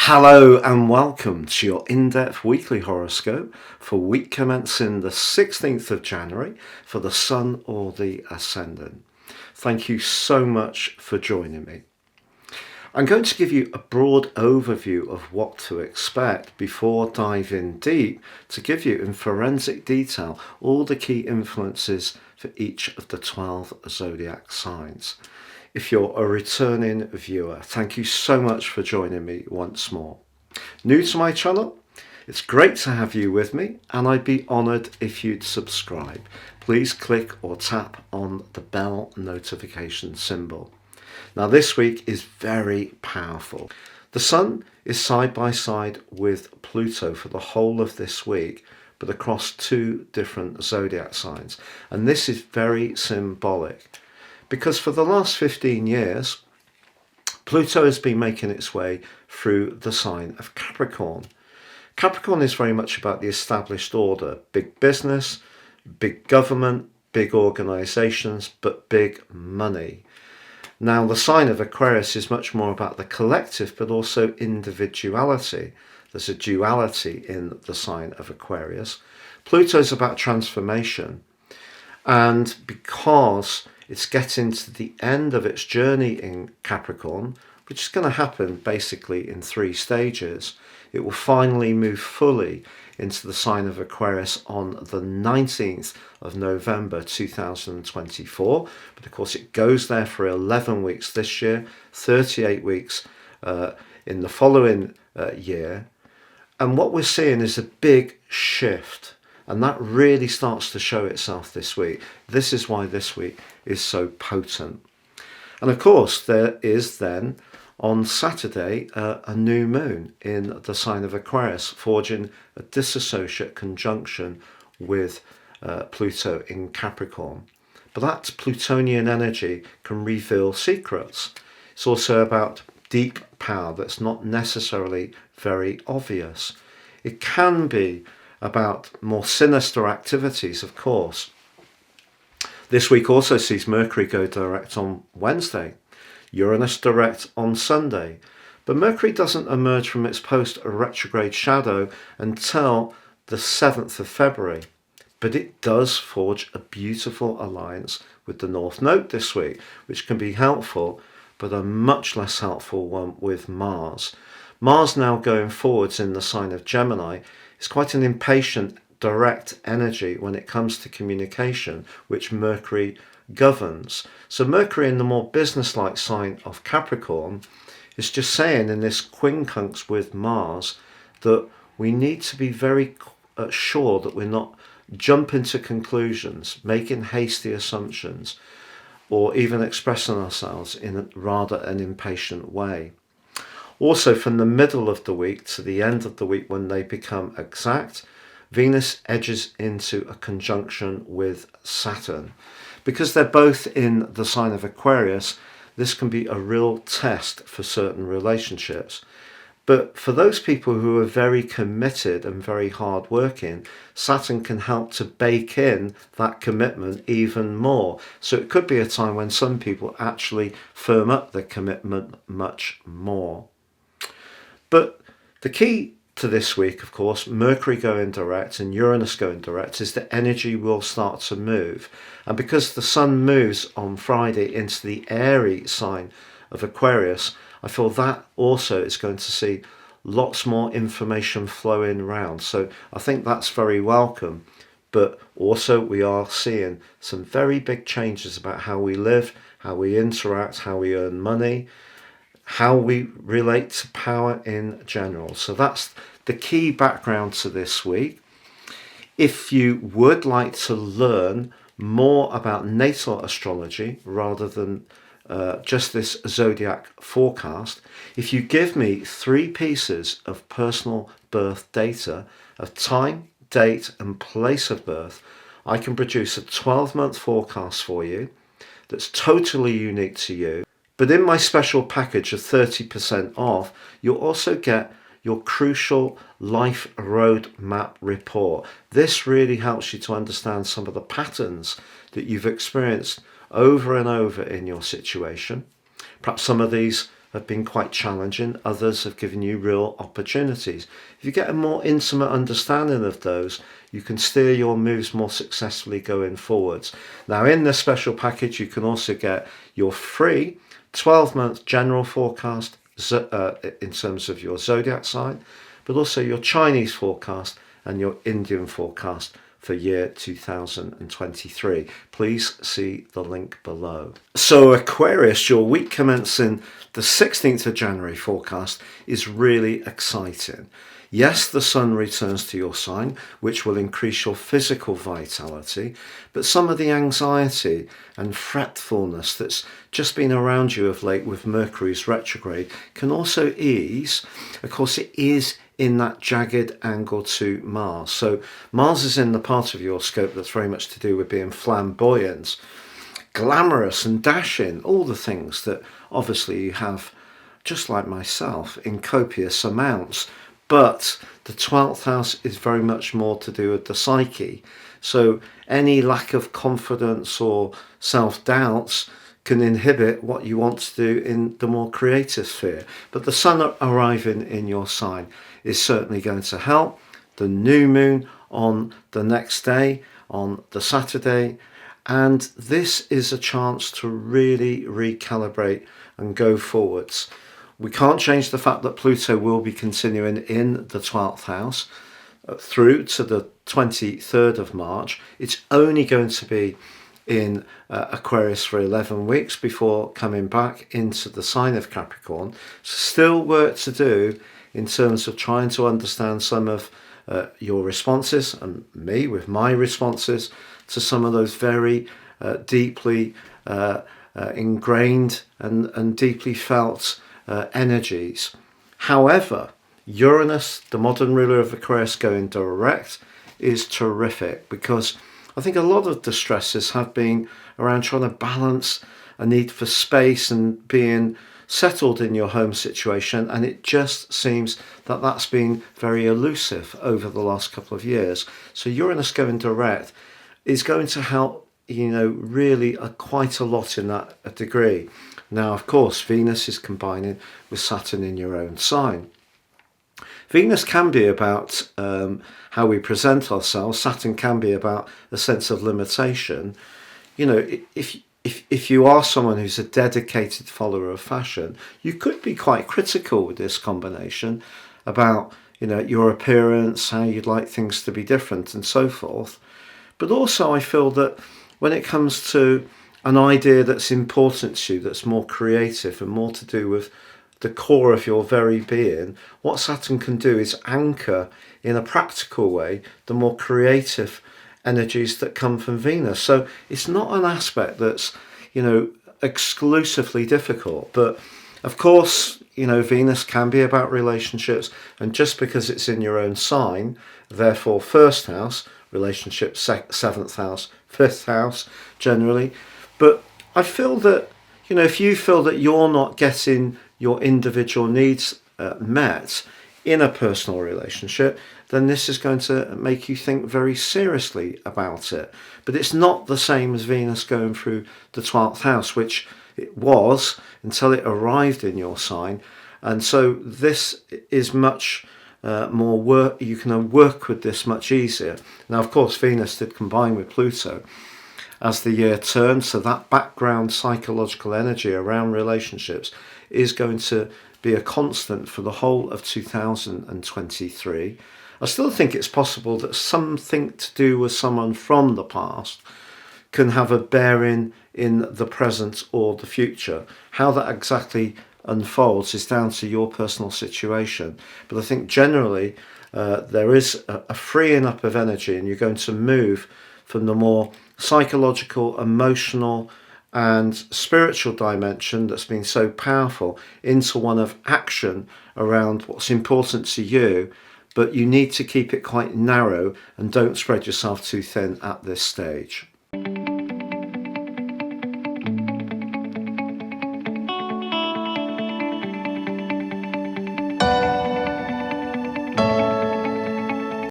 Hello and welcome to your in-depth weekly horoscope for week commencing the 16th of January for the Sun or the Ascendant. Thank you so much for joining me. I'm going to give you a broad overview of what to expect before diving deep to give you in forensic detail all the key influences for each of the 12 zodiac signs. If you're a returning viewer, thank you so much for joining me once more. New to my channel, it's great to have you with me and I'd be honoured if you'd subscribe. Please click or tap on the bell notification symbol. Now this week is very powerful. The Sun is side by side with Pluto for the whole of this week, but across two different zodiac signs. And this is very symbolic because for the last 15 years, Pluto has been making its way through the sign of Capricorn. Capricorn is very much about the established order, big business, big government, big organisations, but big money. Now, the sign of Aquarius is much more about the collective, but also individuality. There's a duality in the sign of Aquarius. Pluto is about transformation. And because it's getting to the end of its journey in Capricorn, which is going to happen basically in 3 stages, it will finally move fully into the sign of Aquarius on the 19th of November 2024. But of course it goes there for 11 weeks this year, 38 weeks in the following year. And what we're seeing is a big shift. And that really starts to show itself this week. This is why this week is so potent. And of course there is then on Saturday, a new moon in the sign of Aquarius, forging a disassociate conjunction with Pluto in Capricorn. But that Plutonian energy can reveal secrets. It's also about deep power that's not necessarily very obvious. It can be about more sinister activities, of course. This week also sees Mercury go direct on Wednesday, Uranus direct on Sunday, but Mercury doesn't emerge from its post-retrograde shadow until the 7th of February. But it does forge a beautiful alliance with the North Node this week, which can be helpful, but a much less helpful one with Mars. Mars now going forwards in the sign of Gemini is quite an impatient, direct energy when it comes to communication, which Mercury governs. So Mercury in the more business-like sign of Capricorn is just saying in this quincunx with Mars that we need to be very sure that we're not jumping to conclusions, making hasty assumptions, or even expressing ourselves in rather an impatient way. Also, from the middle of the week to the end of the week when they become exact, Venus edges into a conjunction with Saturn. Because they're both in the sign of Aquarius, this can be a real test for certain relationships. But for those people who are very committed and very hardworking, Saturn can help to bake in that commitment even more. So it could be a time when some people actually firm up their commitment much more. But the key to this week, of course, Mercury going direct and Uranus going direct, is that energy will start to move. And because the Sun moves on Friday into the airy sign of Aquarius, I feel that also is going to see lots more information flowing around. So I think that's very welcome. But also we are seeing some very big changes about how we live, how we interact, how we earn money, how we relate to power in general. So that's the key background to this week. If you would like to learn more about natal astrology rather than just this zodiac forecast, if you give me 3 pieces of personal birth data of time, date and place of birth, I can produce a 12-month forecast for you that's totally unique to you. But in my special package of 30% off, you'll also get your crucial life roadmap report. This really helps you to understand some of the patterns that you've experienced over and over in your situation. Perhaps some of these have been quite challenging, others have given you real opportunities. If you get a more intimate understanding of those, you can steer your moves more successfully going forwards. Now, in this special package, you can also get your free 12-month general forecast in terms of your zodiac sign, but also your Chinese forecast and your Indian forecast for year 2023. Please see the link below. So Aquarius, your week commencing the 16th of January forecast is really exciting. Yes, the sun returns to your sign, which will increase your physical vitality, but some of the anxiety and fretfulness that's just been around you of late with Mercury's retrograde can also ease. Of course, it is in that jagged angle to Mars. So Mars is in the part of your scope that's very much to do with being flamboyant, glamorous and dashing, all the things that obviously you have, just like myself, in copious amounts. But the 12th house is very much more to do with the psyche. So any lack of confidence or self-doubts can inhibit what you want to do in the more creative sphere. But the sun arriving in your sign is certainly going to help. The new moon on the next day, on the Saturday, and this is a chance to really recalibrate and go forwards. We can't change the fact that Pluto will be continuing in the 12th house through to the 23rd of March. It's only going to be in Aquarius for 11 weeks before coming back into the sign of Capricorn. Still work to do in terms of trying to understand some of your responses, and me with my responses to some of those very deeply ingrained and deeply felt energies. However, Uranus, the modern ruler of Aquarius, going direct is terrific, because I think a lot of the stresses have been around trying to balance a need for space and being settled in your home situation, and it just seems that that's been very elusive over the last couple of years. So Uranus going direct is going to help, really quite a lot in that degree. Now, of course, Venus is combining with Saturn in your own sign. Venus can be about how we present ourselves. Saturn can be about a sense of limitation. If you are someone who's a dedicated follower of fashion, you could be quite critical with this combination about, your appearance, how you'd like things to be different and so forth. But also I feel that when it comes to an idea that's important to you, that's more creative and more to do with the core of your very being, what Saturn can do is anchor in a practical way the more creative energies that come from Venus. So it's not an aspect that's, exclusively difficult. But of course, Venus can be about relationships, and just because it's in your own sign, therefore first house, relationships, seventh house, fifth house generally. But I feel that, if you feel that you're not getting your individual needs met in a personal relationship, then this is going to make you think very seriously about it. But it's not the same as Venus going through the 12th house, which it was until it arrived in your sign. And so this is much more work. You can work with this much easier. Now, of course, Venus did combine with Pluto as the year turned, so that background psychological energy around relationships is going to be a constant for the whole of 2023. I still think it's possible that something to do with someone from the past can have a bearing in the present or the future. How that exactly unfolds is down to your personal situation. But I think generally there is a freeing up of energy, and you're going to move from the more psychological, emotional and spiritual dimension that's been so powerful into one of action around what's important to you, but you need to keep it quite narrow and don't spread yourself too thin at this stage.